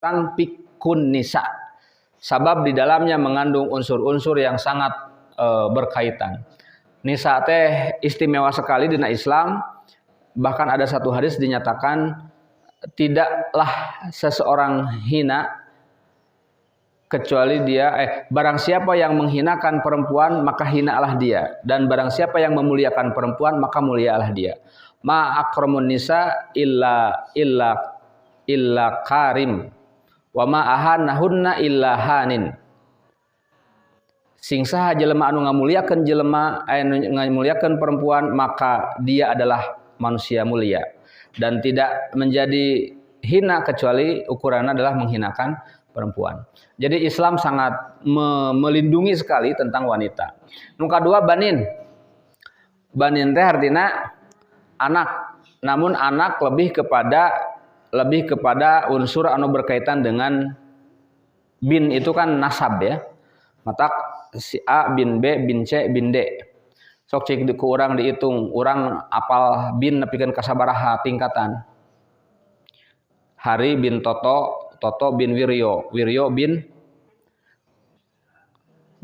tentang pikun nisa. Sabab di dalamnya mengandung unsur-unsur yang sangat berkaitan. Nisa teh istimewa sekali di Islam. Bahkan ada satu hadis dinyatakan tidaklah seseorang hina kecuali dia barang siapa yang menghinakan perempuan maka hinalah dia, dan barang siapa yang memuliakan perempuan maka mulialah dia. Ma akramun nisa illa karim wa ma ahanahunna illa hanin. Sing saha jelema anu ngamuliakeun ngamuliakeun perempuan maka dia adalah manusia mulia, dan tidak menjadi hina kecuali ukurannya adalah menghinakan perempuan. Jadi Islam sangat melindungi sekali tentang wanita. Nu kadua banin. Banin teh artinya anak. Namun anak lebih kepada unsur anu berkaitan dengan bin, itu kan nasab ya. Mata si A bin B bin C bin D. Sok cik ku urang dihitung, urang apal bin nepikeun ka sabaraha tingkatan. Hari bin Toto, Toto bin Wiryo, Wiryo bin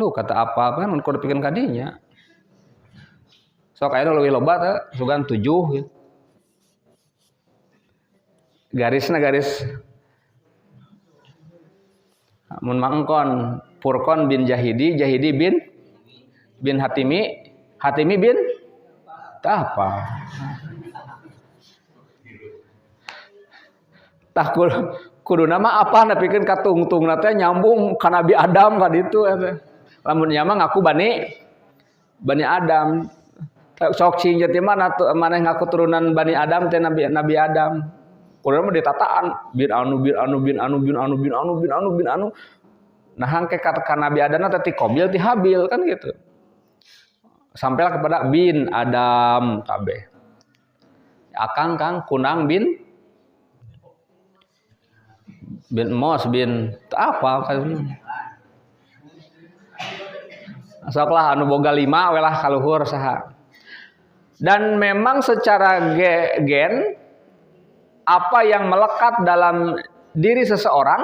kata apa kan kudu pikeun ka dinya. Sok aya leuwih loba teh sugan 7 gitu. Garisna garis mun mangkon Furqon bin Jahidi, Jahidi bin Hatimi, Hatimi bin apa? Tah kudu nama apa nepikeun ka tungtungna teh nyambung ka Nabi Adam ka ditu eta. Lamun nya mah ngaku Bani Adam. Sok cing teh mana maneh ngaku turunan Bani Adam teh Nabi Adam. Kudu mah ditataan bin anu. Nah hangke ka Nabi Adam teh ti Qabil ti Habil kan gitu. Sampailah kepada bin Adam kabeh. Akang Kang Kunang bin Mos bin apa soklah anu boga 5 welah kaluhur saha. Dan memang secara gen apa yang melekat dalam diri seseorang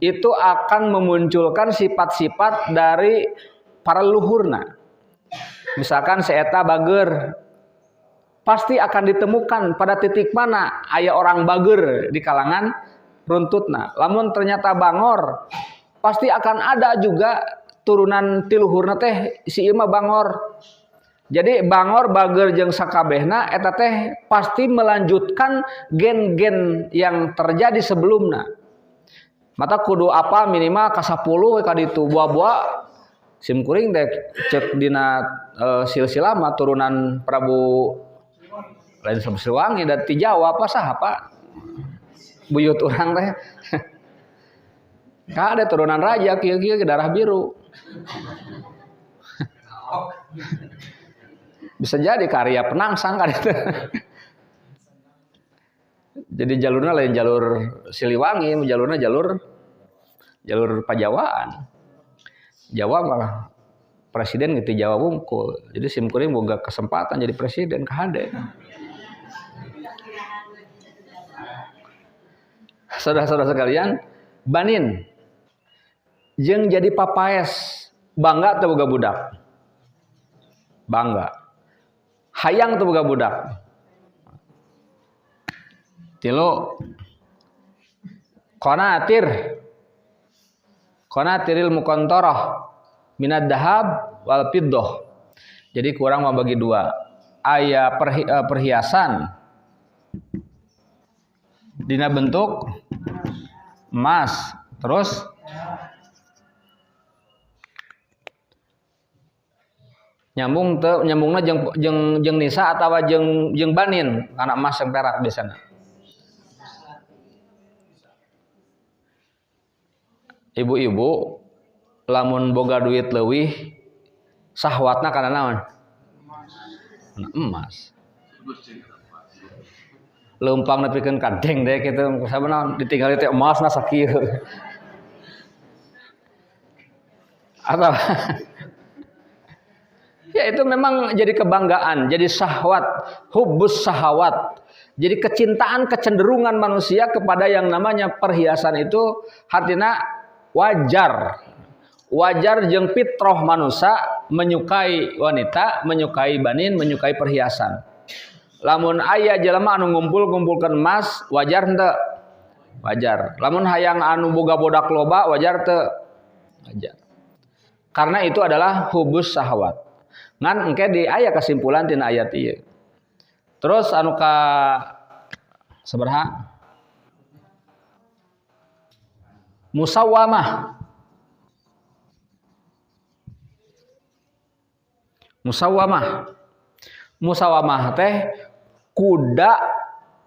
itu akan memunculkan sifat-sifat dari para leluhurna. Misalkan seeta bager, pasti akan ditemukan pada titik mana aya orang bager di kalangan runtutna. Lamun ternyata bangor, pasti akan ada juga turunan tiluhurna teh si ieu mah bangor. Jadi bangor bager jeung sakabehna eta teh pasti melanjutkan gen-gen yang terjadi sebelumna. Mata kudu apa minimal ka 10 ka ditu buah-buah sim kuring teh cek dina silsilah mah turunan Prabu lain Siliwangi dan ti Jawa apa saha Pak? Buyut urang teh. Ka ada turunan raja kieu-kieu ke darah biru. Bisa jadi karya penangsang kan itu. Jadi jalurnya lain jalur Siliwangi, jalurnya jalur Pajawaan. Jawa malah presiden gitu Jawa wungkul. Jadi sim kuring boga kesempatan jadi presiden kahade. Saudara-saudara sekalian, banin jeung jadi papaes bangga teu boga budak. Bangga. Hayang teu boga budak. Tilu Qanatiril muqantarah minad dahab wal fiddah. Jadi kurang mau bagi dua. Aya perhiasan dina bentuk emas, terus nyambungna jeung nisa atawa jeung banin kana emas jeung perak biasana. Ibu-ibu lamun boga duit leuwih sahwatna kana naon? Emas. Leumpang nepikeun kadeng deh kitu sabana ditinggali teh emasna sakieu. Apa? Ya itu memang jadi kebanggaan, jadi syahwat, hubbus syahwat. Jadi kecintaan, kecenderungan manusia kepada yang namanya perhiasan itu artinya wajar. Wajar jeung fitrah manusia menyukai wanita, menyukai banin, menyukai perhiasan. Lamun aya jelema anu ngumpul-ngumpulkeun emas, wajar henteu? Wajar. Lamun hayang anu boga bodak loba, wajar teu? Wajar. Karena itu adalah hubus syahwat. Ngan engke di aya kesimpulan tina ayat ieu. Terus anu ka sabaraha? Musawwamah. Musawwamah teh kuda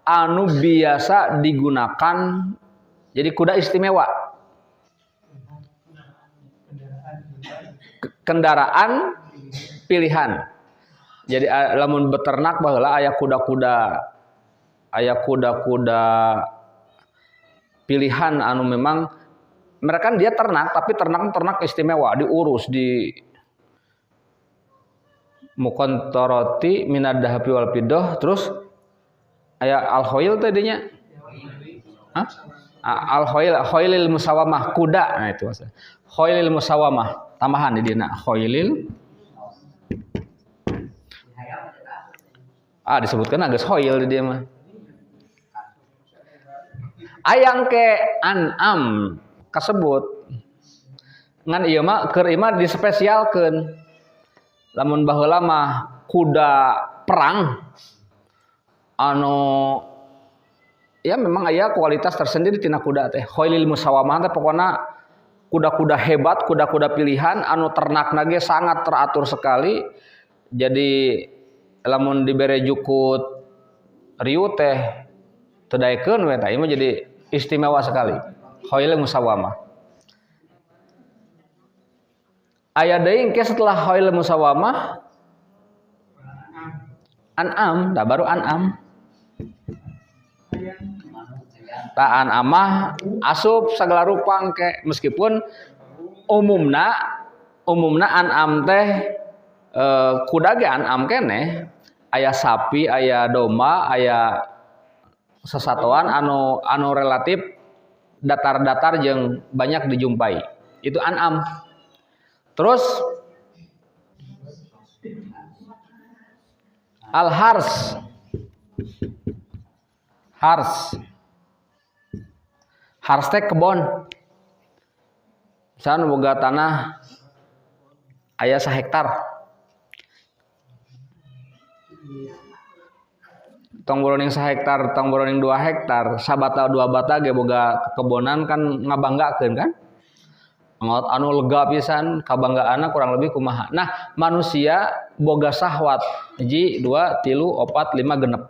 anu biasa digunakan, jadi kuda istimewa. Kendaraan pilihan. Jadi lamun beternak baheula aya kuda-kuda pilihan anu memang mereka dia ternak, tapi ternak istimewa, diurus di mukontoroti minad dahabi wal fiddah. Terus aya al-khoil teh dinya. Hah? Al-khoilil musawamah, kuda. Nah itu maksudnya. Khoilil musawamah, tambahan di dina khoilil. Disebutkan agak khoil di dia mah. Ayang ke an'am kasebut. Ngan ieu mah keur ieu mah dispesialkeun. Lamun baheula mah kuda perang anu ya memang aya kualitas tersendiri tina kuda teh. Khailil musawamah teh pokona kuda-kuda hebat, kuda-kuda pilihan anu ternakna ge sangat teratur sekali. Jadi lamun dibere jukut riu teh teu daekeun we tah ieu mah jadi istimewa sekali. Khailil musawamah. Aya deui engke setelah khail musawamah an'am, baru an'am. Ta an'amah asup sagala rupa engke meskipun umumna an'am teh kuda ge an'am keneh, aya sapi, aya domba, aya sesatuan anu relatif datar-datar jeung banyak dijumpai. Itu an'am. Terus al-hars teh kebon. Misalnya boga tanah aya 1 hektar. Tong boroning 1 hektar, tong boroning 2 hektar, sabata 2 bata ge boga kebonan kan ngabanggakeun kan? Anu lega pisan, kabanggaanna kurang lebih kumaha. Nah, manusia boga syahwat 1, 2, 3, 4, 5 genep.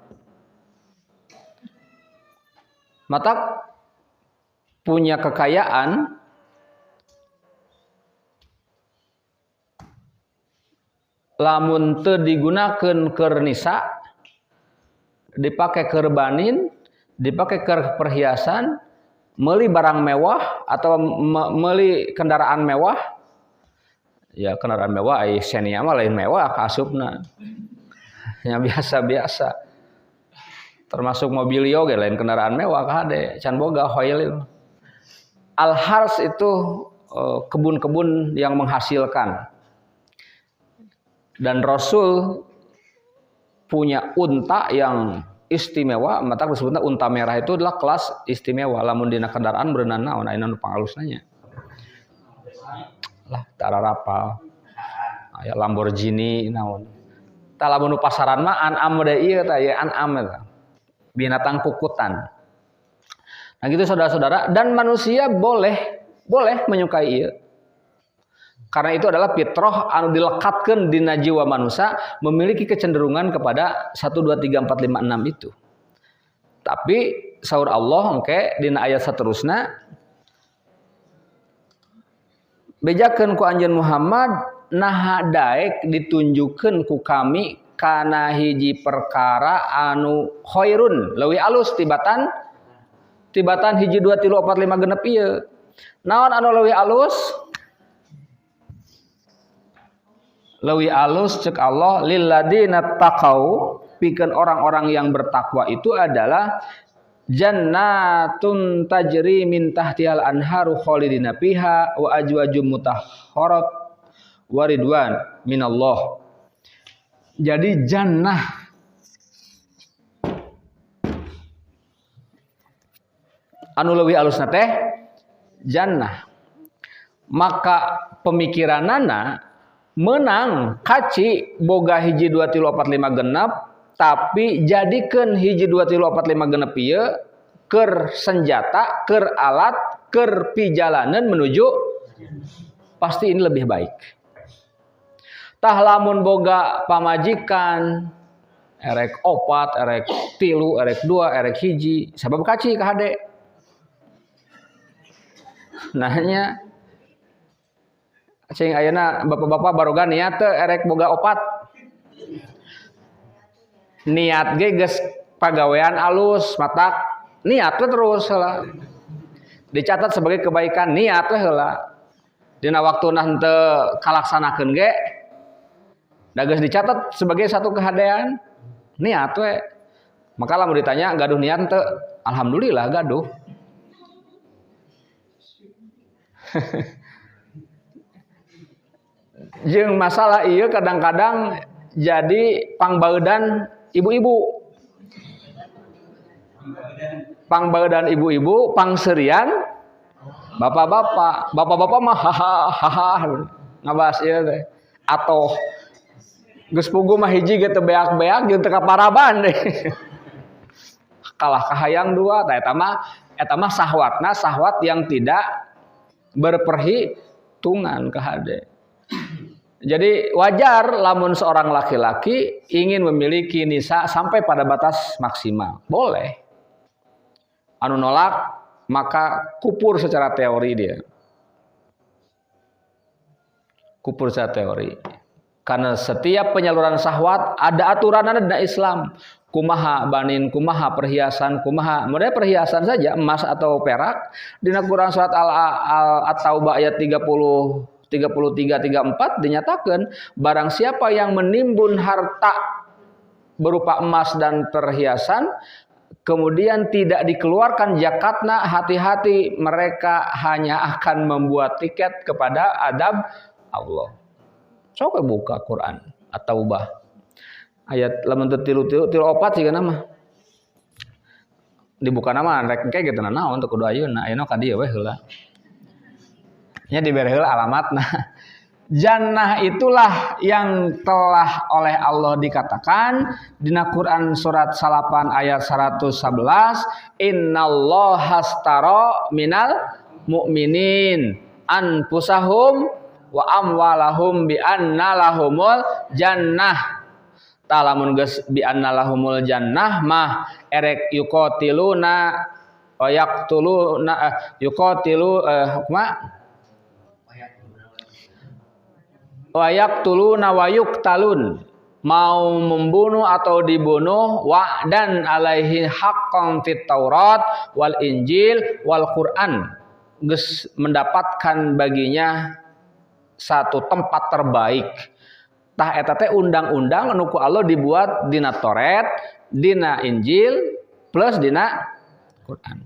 Mata punya kekayaan lamun teu digunakeun keur nisa, dipake keur banin, dipake keur perhiasan, meuli barang mewah atau meuli kendaraan mewah. Ya kendaraan mewah ai Xenia mah lain mewah ka asupna. Ya biasa-biasa. Termasuk mobilio ge lain kendaraan mewah ka hade, can boga khailil. Al-hars itu kebun-kebun yang menghasilkan. Dan Rasul punya unta yang istimewa, mata disebutnya unta merah itu adalah kelas istimewa. Lamun dina kendaraan berenang naon aya nu pangalusna lah tara rapal aya Lamborghini naon tah lamun nu pasaran mah an'am deui ieu tah ya an'am eta binatang kukutan. Nah gitu saudara-saudara, dan manusia boleh menyukai ieu karena itu adalah fitrah anu dilekatkeun dina jiwa manusia memiliki kecenderungan kepada 1 2 3 4 5 6 itu. Tapi saur Allah engke dina ayat saterusna bejakeun ku anjeun Muhammad naha daek ditunjukkeun ku kami kana hiji perkara anu khairun leuwih alus tibatan 1 2 3 4 5 genep ieu. Naon anu leuwih alus? Leuwih alus cek Allah lilladina taqau pikeun orang-orang yang bertakwa itu adalah jannatun tajri min tahtihal anharu khalidina fiha wa ajwajum mutahharat wa ridwan minallah. Jadi jannah anu leuwih alusna teh jannah. Maka pemikiranana menang kaci boga hiji 2 3 4 5 genep, tapi jadikeun hiji 2 3 4 5 genep ieu keur senjata, keur alat, keur pijalanan menuju pasti ini lebih baik. Tah lamun boga pamajikan erek 4, erek 3, erek 2, erek hiji, sabab kaci ka hade. Nahnya cing ayeuna bapak-bapak baroga niat teu erek boga 4. Niat ge geus pagawean alus matak niat terus heula. Dicatat sebagai kebaikan niat we heula. Dina waktuna henteu kalaksanakeun ge da geus dicatat sebagai satu kehadean niat we. Maka lamun ditanya gaduh niat teu? Alhamdulillah gaduh. Jeung masalah ieu kadang-kadang jadi pangbaeudan ibu-ibu. Pangbaeudan ibu-ibu, pangserian bapak-bapak. Bapak-bapak mah hahaha ngabas ieu teh. Atoh geus puguh mah hiji ge teu beak-beak jeung teu kaparaban deh. Kalah kahayang dua tah eta mah sahwatna sahwat yang tidak berperhitungan ka hade. Jadi wajar lamun seorang laki-laki ingin memiliki nisa sampai pada batas maksimal. Boleh. Anu nolak maka kupur secara teori dia. Kupur secara teori. Karena setiap penyaluran syahwat ada aturanna di Islam. Kumaha banin, kumaha perhiasan, kumaha. Model perhiasan saja emas atau perak. Di Quran surat At-Taubah ayat 33-34 dinyatakan barang siapa yang menimbun harta berupa emas dan perhiasan kemudian tidak dikeluarkan zakatnya, hati-hati mereka hanya akan membuat tiket kepada adab Allah. Coba buka Quran At-Taubah ayat lamun teu 3-4 siga nama dibuka nama rek engke gitu naon teu kudu ayeuna ka dieu we heula. Nya dibere heula alamatna. Jannah itulah yang telah oleh Allah dikatakan di Quran surat Salapan ayat 111, innallaha astara minal mu'minin anfusahum wa amwalahum bi anna lahumul jannah. Talamun geus bi anna lahumul jannah mah erek yuqatiluna wa yaqtuluna yuqatilu wa yaqtuluna wa yuqtalun, mau membunuh atau dibunuh, wa'dan alaihi haqqan fit Taurat wal Injil wal Quran, geus mendapatkan baginya satu tempat terbaik. Tah eta teh undang-undang anu ku Allah dibuat dina Taurat, dina Injil plus dina Quran.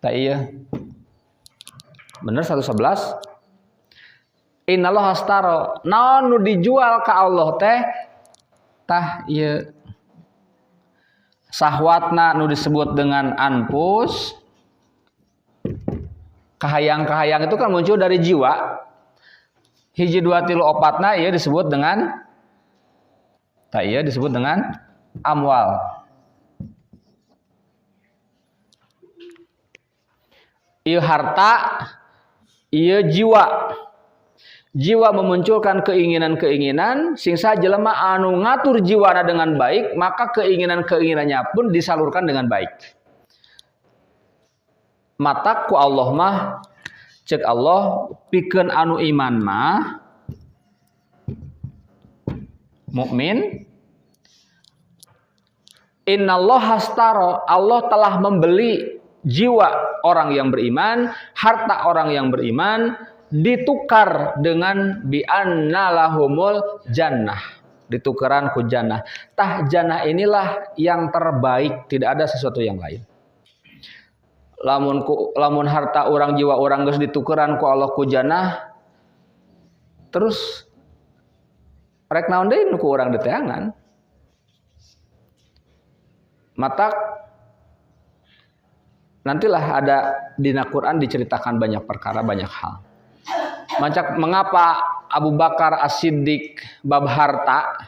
Tah iya. Bener 111. Innallaha astara, naon nu dijual ka Allah teh tah ieu sahwatna nu disebut dengan anfus. Kahayang-kahayang itu kan muncul dari jiwa. Hiji 2 3 4 ieu disebut dengan tah ieu disebut dengan amwal. Ieu harta, ieu jiwa. Jiwa memunculkan keinginan-keinginan, singsa jelema anu ngatur jiwana dengan baik, maka keinginan-keinginannya pun disalurkan dengan baik. Mata ku Allah mah cek Allah pikeun anu iman mah mukmin. Innallaha astara, Allah telah membeli jiwa orang yang beriman, harta orang yang beriman ditukar dengan bi anna lahumul jannah. ditukeran ku jannah. Tah jannah inilah yang terbaik, tidak ada sesuatu yang lain. Lamun harta orang jiwa orang geus ditukeran ku Allah ku jannah, terus rek naon deui nu ku urang teh teangan. Matak nantilah ada di Quran diceritakan banyak perkara, banyak hal. Mengapa Abu Bakar As-Siddiq bab harta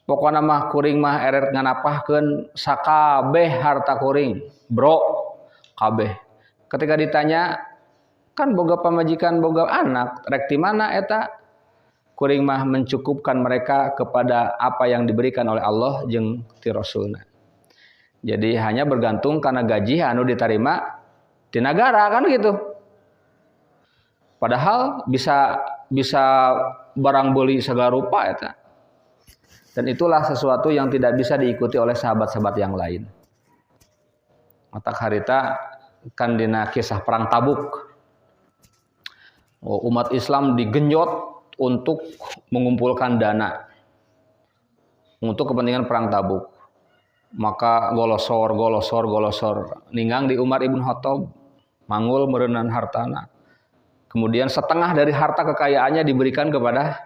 pokokna mah kuring mah eret nganapahkeun sakabeh harta kuring, bro, kabeh. Ketika ditanya, kan boga pamajikan, boga anak, rek ti mana eta? Kuring mah mencukupkan mereka kepada apa yang diberikan oleh Allah jeung ti Rasulna. Jadi hanya bergantung karena gaji anu diterima di negara kan gitu. Padahal bisa barang beli segala rupa eta. Dan itulah sesuatu yang tidak bisa diikuti oleh sahabat-sahabat yang lain. Matak harita kan dina kisah perang Tabuk. Umat Islam digenjot untuk mengumpulkan dana untuk kepentingan perang Tabuk. Maka golosor ninggang di Umar ibn Khattab, manggul meureunan hartana. Kemudian setengah dari harta kekayaannya diberikan kepada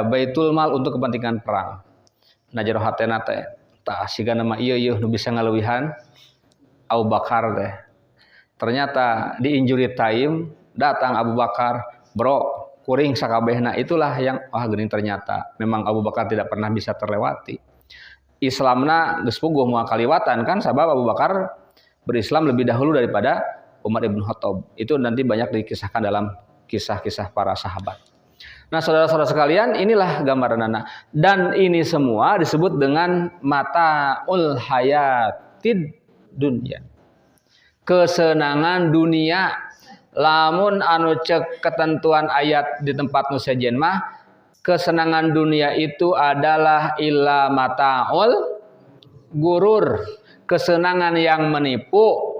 Baitul Mal untuk kepentingan perang. Najaro hatena teh tah siga nama ieu nu bisa ngaleuwihan Abu Bakar teh. Ternyata di injury time datang Abu Bakar, bro, kuring sakabehna. Itulah yang geuning ternyata memang Abu Bakar tidak pernah bisa terlewati. Islamna geus puguh moal kaliwatan kan sabab Abu Bakar berislam lebih dahulu daripada Umar ibn Khattab. Itu nanti banyak dikisahkan dalam kisah-kisah para sahabat. Nah, saudara-saudara sekalian, inilah gambaranana. Dan ini semua disebut dengan mataul hayatid dunya. Kesenangan dunia. Lamun anu cek ketentuan ayat di tempat nu sejen mah, kesenangan dunia itu adalah illa mataul gurur, kesenangan yang menipu.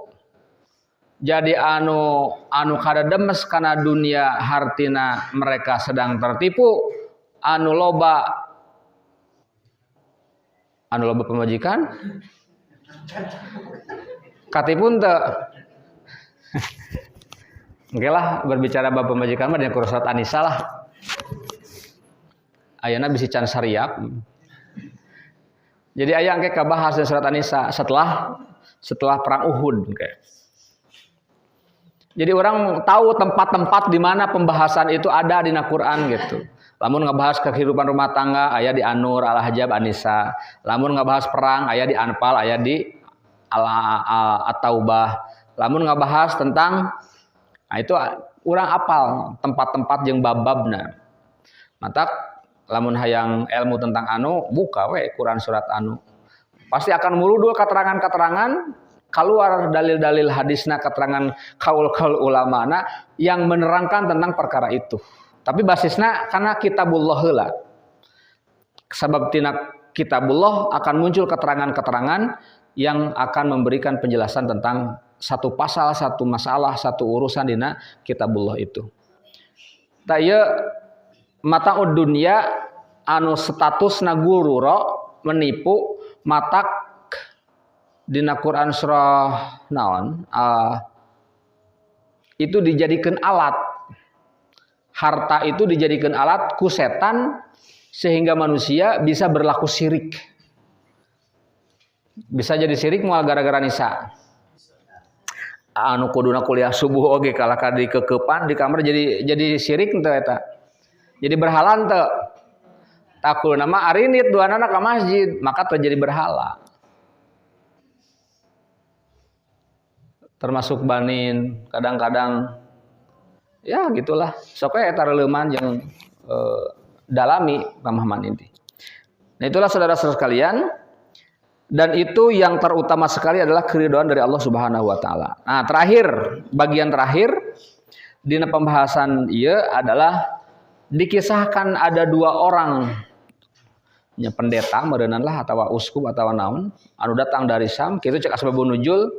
Jadi anu kadademes kana dunia hartina mereka sedang tertipu. Anu loba pemajikan katipun teu. Oke lah, berbicara bab pemajikan mah dina surat An-Nisa lah. Ayeuna bisi can sariap. Jadi aya engke kabahas di surat An-Nisa setelah perang Uhud kayak. Jadi orang tahu tempat-tempat di mana pembahasan itu ada di Quran gitu. Lamun ngebahas kehidupan rumah tangga aya di An-Nur, Al-Ahzab, An-Nisa. Lamun ngebahas perang aya di Anfal, aya di At-Taubah. Lamun ngebahas tentang itu urang apal tempat-tempat jeung bab-babna. Matak lamun hayang ilmu tentang anu buka we Quran surat anu. Pasti akan muludul keterangan-keterangan keluar dalil-dalil hadisna, keterangan kaul-kaul ulamana yang menerangkan tentang perkara itu. Tapi basisna karena kitabullah heula. Sebab tina kitabullah akan muncul keterangan-keterangan yang akan memberikan penjelasan tentang satu pasal, satu masalah, satu urusan dina kitabullah itu. Ta ieu mataud dunya anu statusna gurura menipu matak dina Quran surah naon itu dijadikan alat. Harta itu dijadikan alat ku setan sehingga manusia bisa berlaku syirik. Bisa jadi syirik moal gara-gara nisa. Anu kuduna kuliah subuh oge kalah di kekepan di kamar jadi syirik teu eta. Jadi berhala teu. Takul nama arinit duanana ka masjid, maka terjadi berhala. Termasuk banin, kadang-kadang ya gitulah. Sok we eta releuman jeung dalami pemahaman inti. Nah, itulah saudara-saudara sekalian. Dan itu yang terutama sekali adalah keridhaan dari Allah Subhanahu wa taala. Nah, bagian terakhir di pembahasan ieu adalah dikisahkan ada dua orang nya pendeta meureunnan lah atawa uskup atawa naon anu datang dari Syam kitu cek asbabun nuzul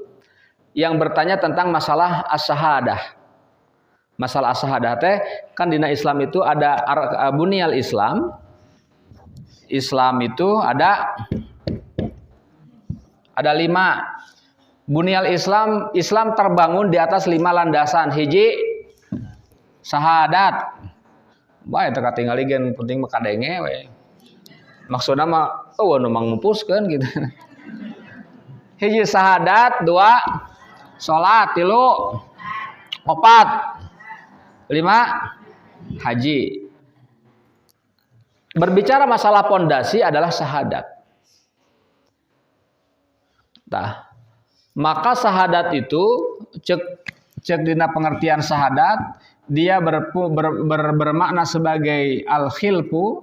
yang bertanya tentang masalah as-syahadah. Masalah syahadat teh kan dina Islam itu ada bunyal Islam. Islam itu ada 5. Bunyal Islam, Islam terbangun di atas 5 landasan. Hiji syahadat. Bae teu katingali gen penting mah kadenge we. Maksudna mah nu mangupuskeun gitu. Hiji syahadat, 2 salat, 3 4 5 haji. Berbicara masalah pondasi adalah syahadat. Nah, maka syahadat itu cek dina pengertian syahadat dia bermakna sebagai al-khilfu.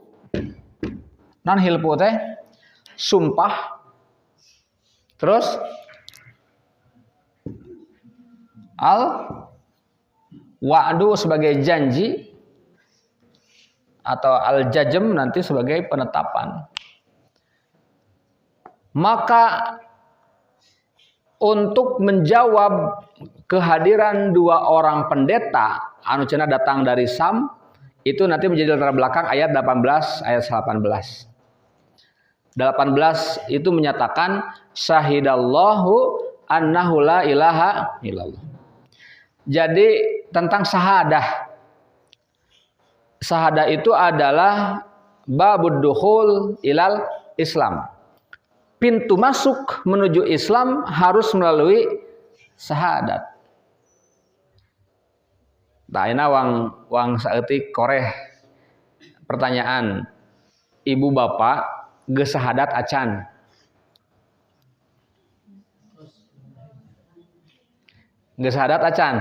Non hilfu teh sumpah. Terus al-wa'du sebagai janji atau al-jajm nanti sebagai penetapan. Maka untuk menjawab kehadiran 2 orang pendeta anu cenah datang dari Sam itu nanti menjadi latar belakang ayat 18 ayat 18. 18 itu menyatakan syahidallahu annahu la ilaha illallah. Jadi tentang syahadah. Syahadah itu adalah babud dukhul ilal Islam. Pintu masuk menuju Islam harus melalui syahadat. Nah, ini wang saeutik koreh pertanyaan. Ibu bapak geus syahadat acan. Geus syahadat acan.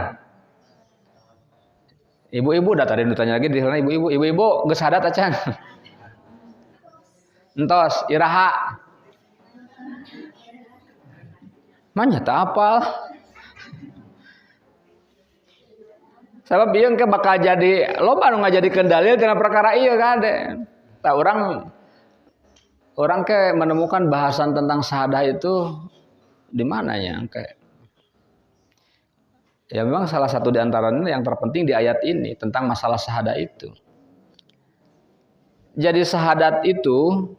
Ibu-ibu dah tadi ditanya lagi di sana ibu-ibu geus syahadat acan. Entos iraha. Manya tak apal. Sabab ieu ke bakal jadi loba nu ngajadikeun dalil tina perkara ieu kan. Tah orang ke menemukan bahasan tentang syahadah itu di mananya kayak. Ya memang salah satu di antaranya yang terpenting di ayat ini tentang masalah syahadah itu. Jadi syahadat itu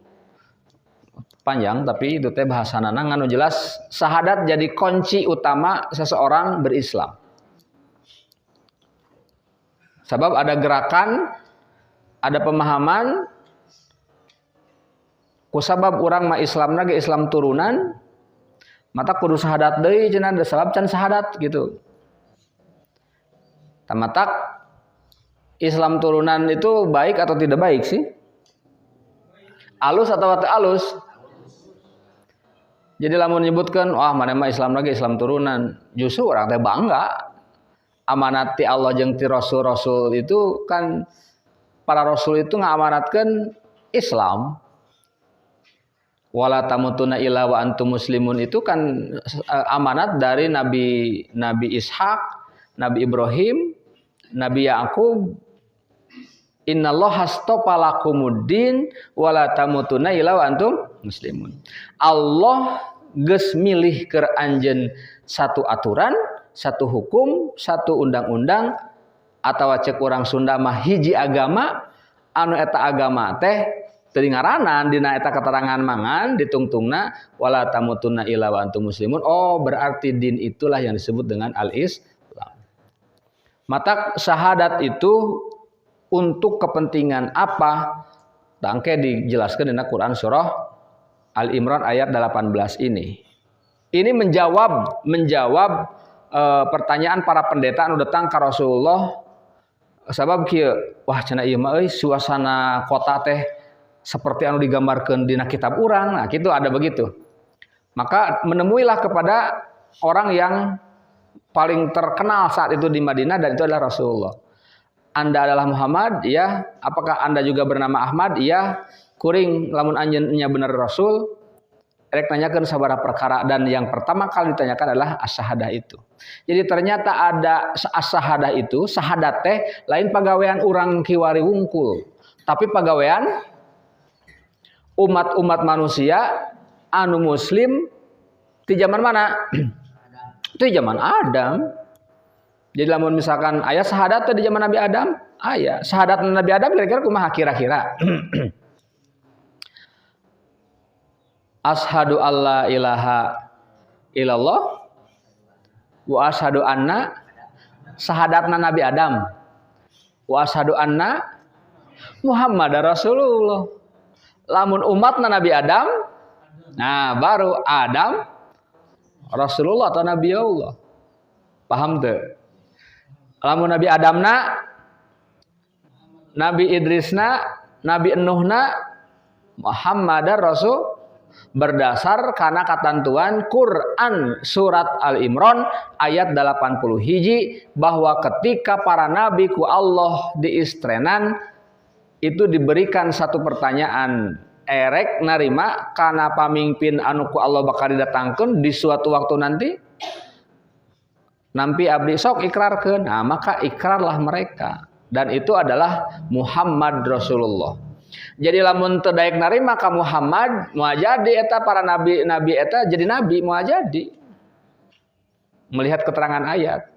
panjang tapi itu teh bahasanana nganu jelas syahadat jadi kunci utama seseorang berislam. Sebab ada gerakan, ada pemahaman kusabab urang mah Islamna ge Islam turunan mata kudu syahadat deui cenah sabab can syahadat gitu. Tamatak Islam turunan itu baik atau tidak baik sih? Alus atau teu alus? Jadi lamun menyebutkan wah mana mah Islam lagi Islam turunan, justru orang teh bangga. Amanat ti Allah jeung ti Rasul-Rasul itu kan para Rasul itu ngamanatkeun Islam. Wala tamutunna illa wa antum muslimun itu kan amanat dari Nabi Ishak, Nabi Ibrahim, Nabi Yaqub. Innallaha astafa lakumuddin wala tamutunna illa wa antum muslimun. Allah geus milih keur anjeun satu aturan, satu hukum, satu undang-undang atawa cek urang Sunda mah hiji agama anu eta agama teh teu ngaranan dina eta keterangan mangan ditungtungna wala tamutunna illa wa antum muslimun. Oh, berarti din itulah yang disebut dengan al-Islam. Mata syahadat itu untuk kepentingan apa? Tangke dijelaskan dalam Quran surah Al-Imran ayat 18 ini. Ini menjawab pertanyaan para pendeta anu datang ke Rasulullah. Sabab kieu, wah cenah ieu mah euy suasana kota teh seperti anu digambarkeun dina kitab urang. Nah, gitu ada begitu. Maka menemuilah kepada orang yang paling terkenal saat itu di Madinah dan itu adalah Rasulullah. Anda adalah Muhammad, ya. Apakah Anda juga bernama Ahmad? Iya. Kuring lamun anjeun nya bener Rasul. Rek tanyakeun sabaraha perkara dan yang pertama kali ditanyakan adalah as-syahadah itu. Jadi ternyata ada as-syahadah itu, syahadat teh lain pagawean urang kiwari wungkul, tapi pagawean umat-umat manusia anu muslim di zaman mana? Itu zaman Adam. Jadi lamun misalkan aya syahadat di zaman Nabi Adam, aya syahadat Nabi Adam kira-kira kumaha kira-kira? Ashadu alla ilaha illallah wa ashadu anna syahadatna Nabi Adam wa ashadu anna Muhammad Rasulullah. Lamun umatna Nabi Adam, nah baru Adam Rasulullah atau Nabi Allah. Paham tuh? Lamun Nabi Adamna, Nabi Idrisna, Nabi Nuhna, Muhammad Rasul berdasar karena ketentuan Quran surat Al-Imran ayat 80 hiji bahwa ketika para nabi ku Allah diistrenan itu diberikan satu pertanyaan erek narima karena pamimpin anu ku Allah bakal didatangkeun di suatu waktu nanti nampi abdi sok ikrarkeun. Nah maka ikrarlah mereka dan itu adalah Muhammad Rasulullah. Jadi lamun teu daek narima ka Muhammad moal jadi eta para nabi eta jadi nabi moal jadi. Melihat keterangan ayat.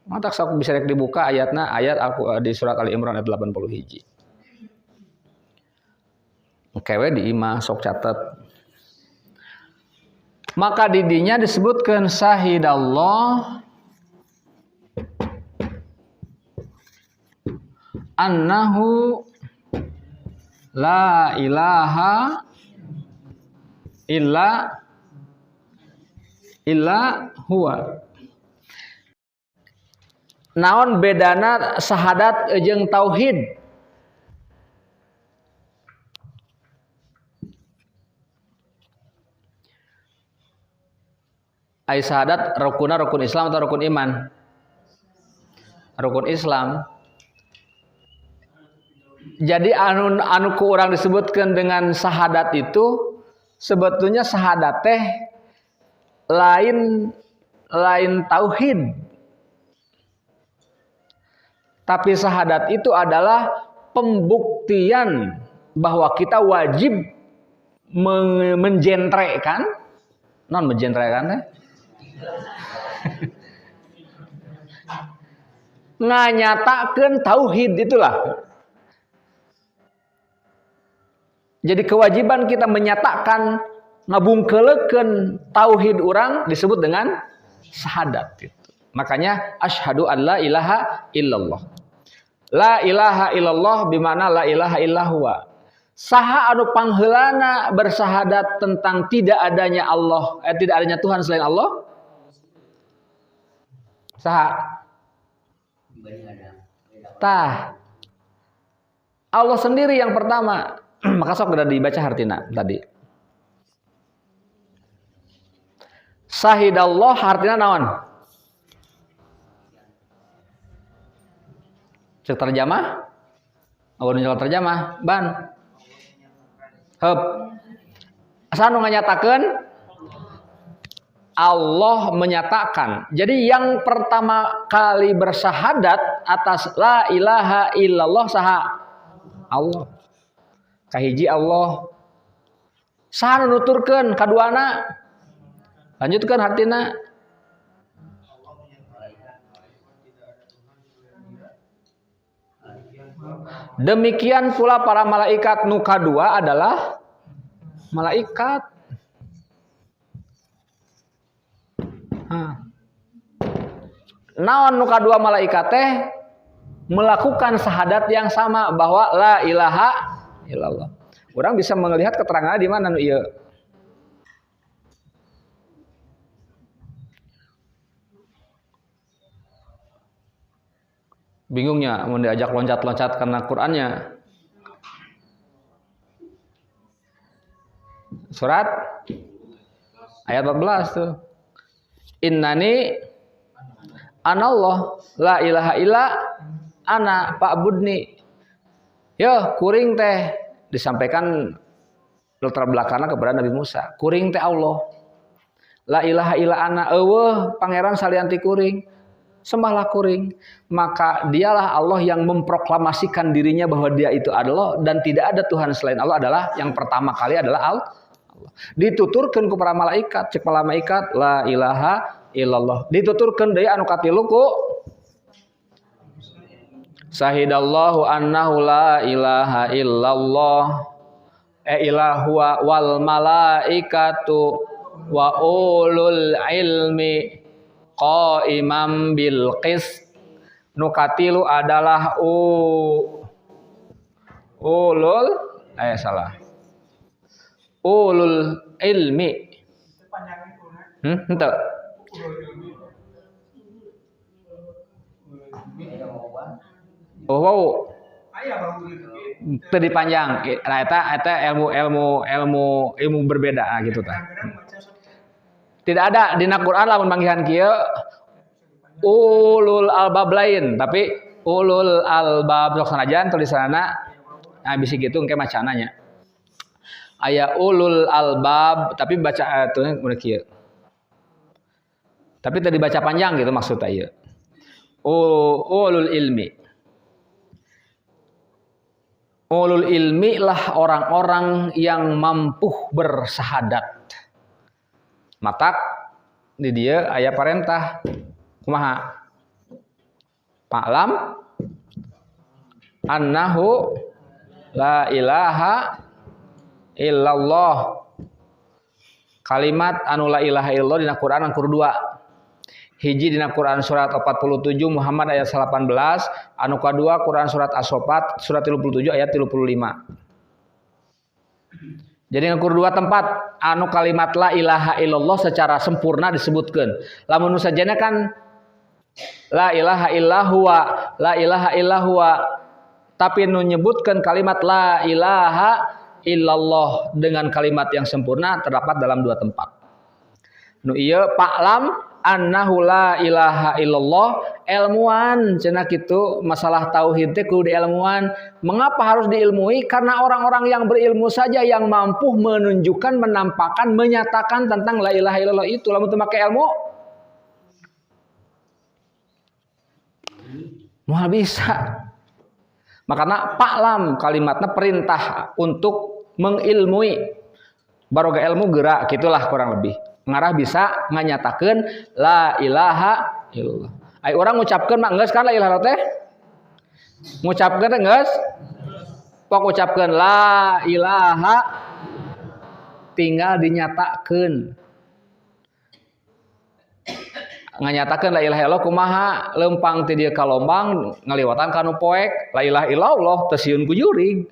Mata sok bisa rek dibuka ayatna ayat di surat Ali Imran ayat 80 hiji. Kewe di imah sok catet. Maka didinya disebutkan syahidallah annahu la ilaha illa huwa. Naon bedana syahadat jeung tauhid? Ai syahadat rukuna rukun Islam atau rukun iman? Rukun Islam. Jadi anu ku urang disebutkan dengan syahadat itu sebetulnya syahadat teh lain tauhid. Tapi syahadat itu adalah pembuktian bahwa kita wajib menjentrekan non menjentrekan teh nganyatakeun tauhid itulah. Jadi kewajiban kita menyatakan ngabungkelekeun tauhid urang disebut dengan syahadat itu. Makanya asyhadu an la ilaha illallah. La ilaha illallah bimana la ilaha illahu. Saha anu pangheulana bersyahadat tentang tidak adanya Allah, tidak adanya Tuhan selain Allah? Saha? Tah. Allah sendiri yang pertama. Maka sok udah dibaca hartina tadi. Syahidallah hartina naon? Cek terjemah? Awalnya kalau terjemah, ban. Heup. Asa nu nganyatakeun Allah menyatakan. Jadi yang pertama kali bersyahadat atas la ilaha illallah saha? Allah. Kahiji Allah. Saha nu nuturkeun kaduana? Lanjutkeun hartina. Demikian pula para malaikat nu kadua adalah malaikat. Naon nu kadua malaikat teh melakukan syahadat yang sama bahwa la ilaha illallah. Orang bisa melihat keterangan di mana nu ieu. Bingungnya mau diajak loncat-loncat karena Qur'annya. Surat ayat 14 tuh. Innani anallah la ilaha illa ana fa'budni. Yo kuring teh disampaikan latar belakangna kepada Nabi Musa. Kuring teh Allah. La ilaha illa ana eueuh pangeran salianti kuring. Sembahlah kuring, maka dialah Allah yang memproklamasikan dirinya bahwa dia itu adalah dan tidak ada Tuhan selain Allah adalah yang pertama kali adalah Allah. Dituturkeun ku para malaikat, cek para malaikat la ilaha illallah. Dituturkeun deui anu katilu ku Syahidallahu annahu la ilaha illallah ilahua wal malaikatu wa ulul ilmi qaimam bil qis. Nukatilu adalah ulul salah. Ulul ilmi. Henteu. Oh, tadi panjang. Nah, eta ilmu berbeda gitu tah. Tidak ada di Quran lamun manggihan kieu ulul albab lain, tapi ulul albab sok sanajan tulisanna bisi gitu engke macana nya. Aya ulul albab tapi baca atuh mun kieu. Tapi tadi baca panjang gitu maksudnya ieu. Ulul ilmi. Ulul ilmi lah orang-orang yang mampu bersahadat. Matak di dia aya perintah kumaha? Fa'lam annahu la ilaha illallah. Kalimat anu la ilaha illallah dina Quran angkur 2. Hiji dina Quran surat 47 Muhammad ayat 18, anu kadua Quran surat As-Saffat surat 37 ayat 35. Jadi ngukur 2 tempat anu kalimat la ilaha illallah secara sempurna disebutkeun. Lamun nu sajana kan la ilaha illahua, la ilaha illahua. Tapi nu nyebutkeun kalimat la ilaha illallah dengan kalimat yang sempurna terdapat dalam 2 tempat. Nu ieu fa'lam annahu la ilaha illallah, ilmuwan cenah kitu masalah tauhid teh kudu diilmuan. Mengapa harus diilmui? Karena orang-orang yang berilmu saja yang mampu menunjukkan, menampakkan, menyatakan tentang la ilaha illallah itu. Lamun teu make ilmu moal bisa. Makanya fa'lam kalimatnya perintah untuk mengilmui. Baroga ilmu gerak gitulah kurang lebih. Ngarah bisa nganyatakeun la ilaha illallah. Ai urang ngucapkeun mah geus kan la ilaha teh? Ngucapkeun teh geus? Pok ucapkeun la ilaha tinggal dinyatakeun. Nganyatakeun la ilaha illallah kumaha? Lempang ti dieu ka lombang ngaliwatan ka nu poek la ilaha illallah teu sieun ku jurig.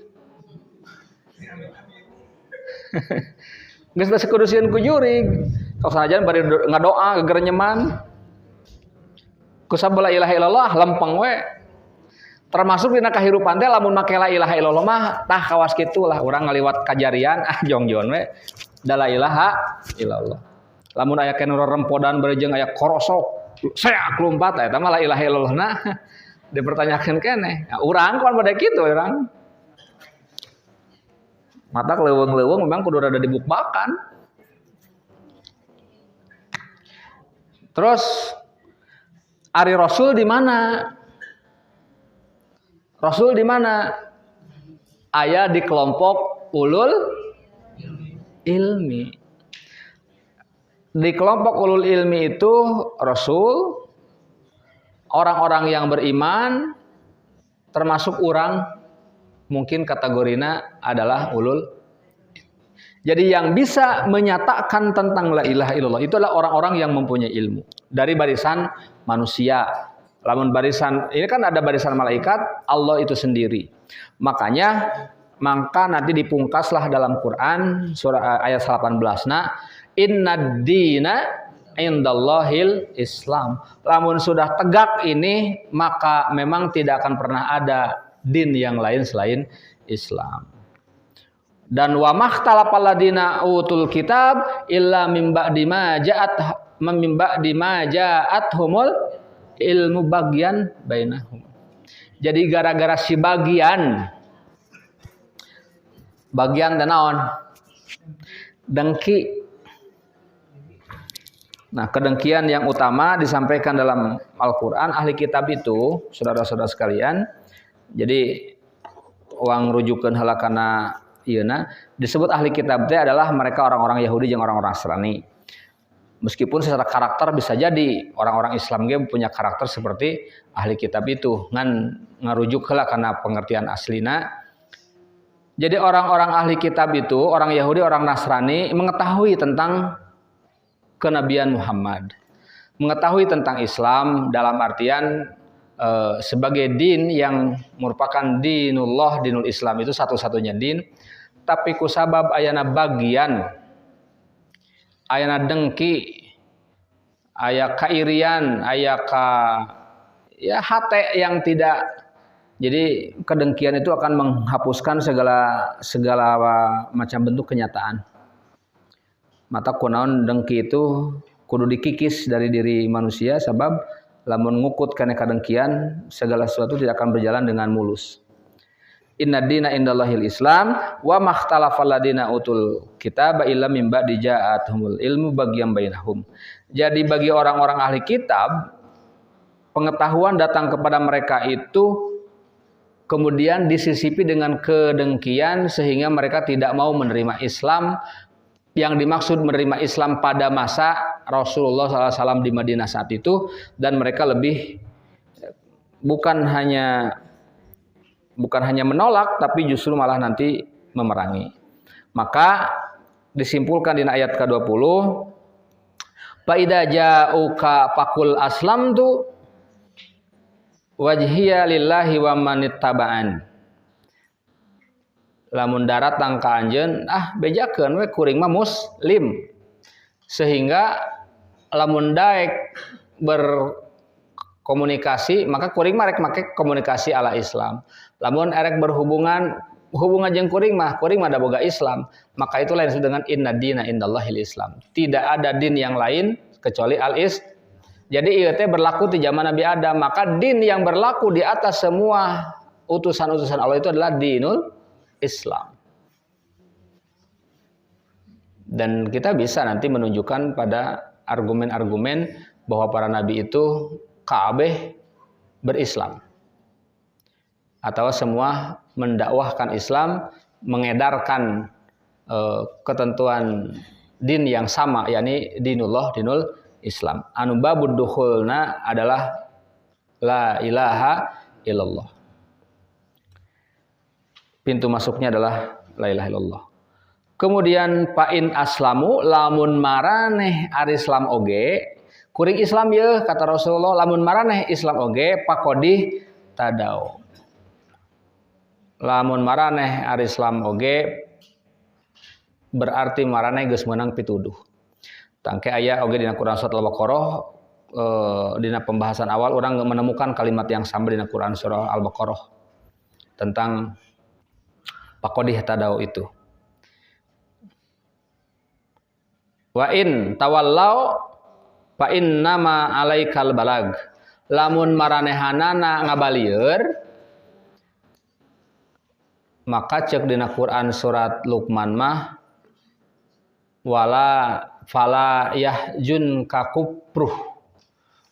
Geus teu kudu sieun ku jurig. Sok sanajan bari ngadoa gegerenyeman. Ku sabab la ilaha illallah lempeng we. Termasuk dina kahirupan teh lamun make la ilaha illallah mah tah kawas kitulah urang ngaliwat kajarian jongjon we. Da la ilaha illallah. Lamun aya kene rempodan berejeung aya korosok seak lumpat eta mah la ilaha illallah na dipertanyakeun keneh. Nah, urang kan bade kitu urang. Mata leuweung-leuweung memang kudu rada dibukbakan. Terus ari Rasul di mana? Rasul di mana? Aya di kelompok ulul ilmi. Di kelompok ulul ilmi itu Rasul, orang-orang yang beriman, termasuk orang mungkin kategorina adalah ulul. Jadi yang bisa menyatakan tentang la ilaha illallah itu adalah orang-orang yang mempunyai ilmu dari barisan manusia. Lamun barisan ini kan ada barisan malaikat, Allah itu sendiri. Maka nanti dipungkaslah dalam Quran surah ayat 18-na innad dina indallahil Islam. Lamun sudah tegak ini maka memang tidak akan pernah ada din yang lain selain Islam. Dan wa makhtalafal ladina utul kitab illa mim ba'di ma ja'athumul ilmu bagian bainahum. Jadi gara-gara si bagian dan naon? Dengki. Nah, kedengkian yang utama disampaikan dalam Al-Qur'an ahli kitab itu, saudara-saudara sekalian. Jadi uang rujukeun heula disebut ahli kitab teh adalah mereka orang-orang Yahudi jeung orang-orang Nasrani. Meskipun secara karakter bisa jadi orang-orang Islam ge punya karakter seperti ahli kitab itu, ngan ngarujuk heula kana pengertian aslina. Jadi orang-orang ahli kitab itu, orang Yahudi, orang Nasrani mengetahui tentang kenabian Muhammad, mengetahui tentang Islam dalam artian sebagai din yang merupakan dinullah, dinul Islam itu satu-satunya din. Tapi kusabab ayana bagian, ayana dengki, aya kairian, aya ya hate yang tidak. Jadi kedengkian itu akan menghapuskan segala macam bentuk kenyataan. Mata kunaon dengki itu kudu dikikis dari diri manusia, sebab lamun ngukut kana kadengkian segala sesuatu tidak akan berjalan dengan mulus. Inna dina indallahil Islam wa makhtalafal ladina utul kitaba illa mim ba'di ja'atuhumul ilmu baghyan bainahum. Jadi bagi orang-orang ahli kitab, pengetahuan datang kepada mereka itu kemudian disisipi dengan kedengkian sehingga mereka tidak mau menerima Islam. Yang dimaksud menerima Islam pada masa Rasulullah SAW di Madinah saat itu, dan mereka lebih bukan hanya menolak, tapi justru malah nanti memerangi. Maka disimpulkan di ayat ke-20, fa idza ja'uka faqul aslamtu wajhiya lillahi wa manittaba'an. Lamun datang ka anjeun, bejakeun we kuring mah muslim. Sehingga lamun daek berkomunikasi, maka kuring mah rek make komunikasi ala Islam. Lamun erek hubungan jeung kuring mah da boga Islam, maka itu lain dengan inna dina indallahil Islam. Tidak ada din yang lain kecuali al-Islam. Jadi ieu teh berlaku di zaman Nabi Adam, maka din yang berlaku di atas semua utusan-utusan Allah itu adalah dinul Islam. Dan kita bisa nanti menunjukkan pada argumen-argumen bahwa para nabi itu kabeh berislam, atau semua mendakwahkan Islam, mengedarkan ketentuan din yang sama, yakni dinullah, dinul Islam. Anu babud dukhulna adalah la ilaha illallah. Pintu masuknya adalah la ilaha illallah. Kemudian pain aslamu, lamun maraneh ari Islam oge, kuring Islam ye kata Rasulullah, lamun maraneh Islam oge pakodih tadau. Lamun maraneh ari Islam oge berarti maraneh geus meunang pituduh. Tangke aya oge dina Quran surat Al-Baqarah, dina pembahasan awal orang menemukan kalimat yang sama dina Quran surah Al-Baqarah tentang pakodih tadau itu. Wa in tawallau fa innama alaikal balag. Lamun maranehanana ngabalieur, maka cek dina Quran surat Luqman mah wala fala yahjun kakupruh,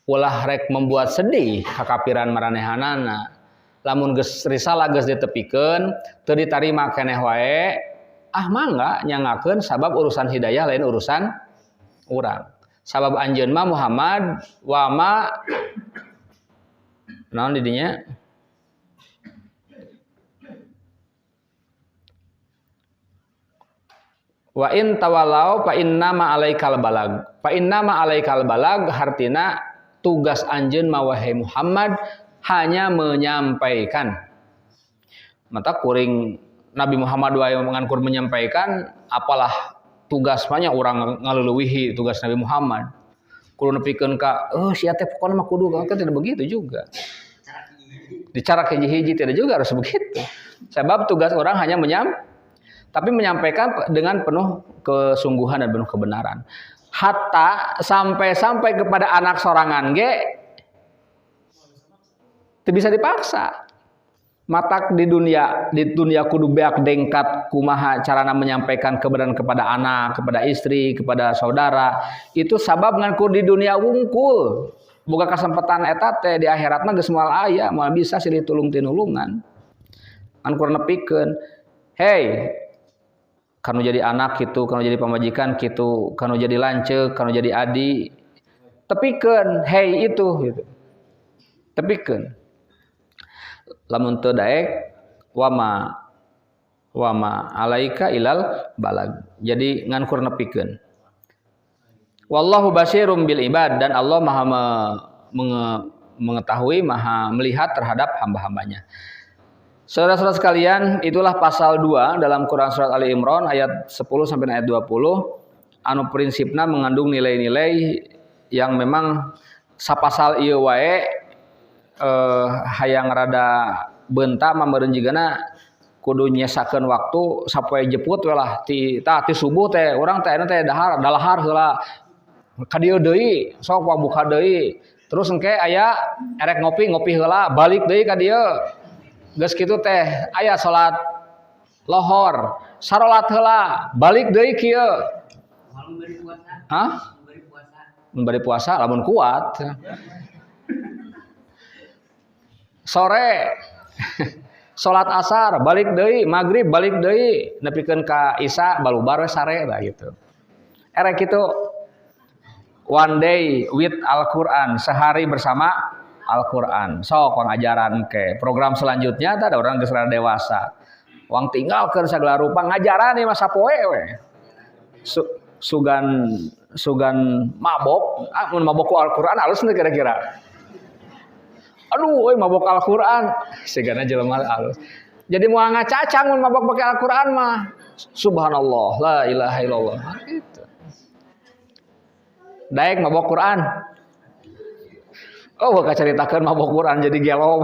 ulah rek membuat sedih kakapiran maranehanana. Lamun geus risalah geus ditepikeun teu ditarima keneh wae, mangga nyangakeun, sabab urusan hidayah lain urusan urang. Sabab anjeun mah Muhammad wa ma naon di dinya wa in tawallau fa innama alaikal balag. Fa innama alaikal balag hartina tugas anjeun mah wahai Muhammad hanya menyampaikan. Mata kuring Nabi Muhammad wae ngankur menyampaikan, apalah tugas banyak orang ngaleuweuhi tugas Nabi Muhammad. Kudu nepikeun ka sia teh pokona mah kudu, kan tidak begitu juga. Dicara hiji-hiji tidak juga harus begitu. Sebab tugas orang hanya tapi menyampaikan dengan penuh kesungguhan dan penuh kebenaran. Hatta sampai kepada anak sorangan ge teu bisa dipaksa. Matak di dunia kudu beak dengkat kumaha carana menyampaikan kebenaran kepada anak, kepada istri, kepada saudara. Itu sabab ngan di dunia wungkul. Boga kasempatan eta teh di akhirat mah geus moal aya, moal bisa silih tulung tinulungan. Ngan kur nepikeun, "Hei, kanu jadi anak kitu, kanu jadi pamajikan kitu, kanu jadi lanceuk, kanu jadi adi. Tepikeun hei itu gitu. Tepikeun. Lamun teu daek wama alaika ilal balag. Jadi ngankur nepikeun. Wallahu basirum bil ibad, dan Allah Maha mengetahui, Maha melihat terhadap hamba-hambanya. Saudara-saudara sekalian, itulah pasal 2 dalam Quran surat Ali Imran ayat 10 sampai ayat 20 anu prinsipna mengandung nilai-nilai yang memang sapasal ieu wae hayang rada beunta mah meureun jigana kudu nyesakeun waktu sapoe jeput we lah ti subuh teh urang teh anu teh dalahar heula ka dieu deui sok buka deui terus engke aya erek ngopi heula balik deui ka dieu. Geus kitu teh aya salat lohor, sarolat heula, balik deui kieu. Memberi puasa. Hah? Memberi puasa lamun kuat. Sore salat asar, balik deui, magrib balik deui, nepikeun ka isya balubar we sare lah gitu. Erek kitu one day with Al-Qur'an, sehari bersama Al-Quran. Sok wang ajaran ke program selanjutnya ada orang geus rada dewasa. Wang tinggalkeun sagala rupa ngajaran ieu mah sapoe we. Sugan mabok, mun mabok ku Al-Quran halus teu kira-kira. Aduh, euy mabok Al-Quran, sigana jelema halus. Jadi moal ngacacang mun mabok pake Al-Quran mah. Subhanallah, la ilaha illallah. Gitu. Daek mabok Quran. Oh, bakal ceritakan mabok Quran jadi gelo.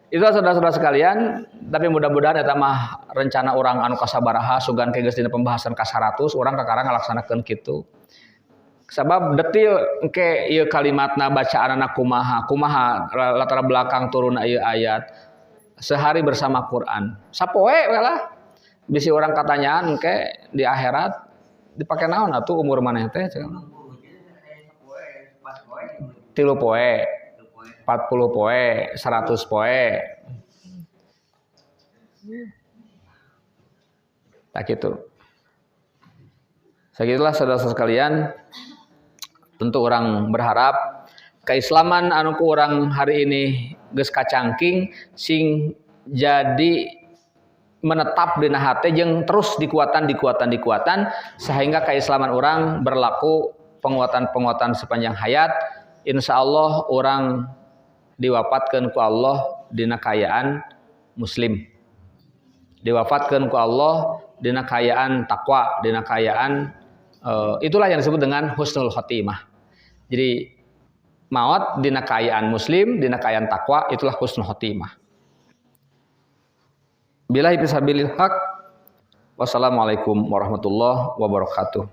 Itu saudara-saudara sekalian, tapi mudah-mudahan eta mah rencana orang anu kasabaraha sugan ke geus dina pembahasan ka 100 urang kakarang ngalaksanakeun kitu. Sabab detil engke ieu kalimatna bacaanna kumaha latar belakang turun ieu ayat. Sehari bersama Quran. Sapoe we lah. Bisi orang katanyaan engke di akhirat dipake naon atuh umur maneh teh? 30 poe, 40 poe, 100 poe. Tak gitu. Segitulah saudara-saudara sekalian. Tentu orang berharap keislaman anu ku urang hari ini geus kacangking sing jadi menetap dina hate jeung terus dikuatan sehingga keislaman orang berlaku penguatan sepanjang hayat. Insya Allah orang diwafatkan ku Allah dina kayaan muslim, diwafatkan ku Allah dina kayaan takwa, dina kayaan itulah yang disebut dengan husnul khotimah. Jadi maut dina kayaan muslim, dina kayaan takwa, itulah husnul khotimah. Billahi fisabilil haq. Wassalamualaikum warahmatullahi wabarakatuh.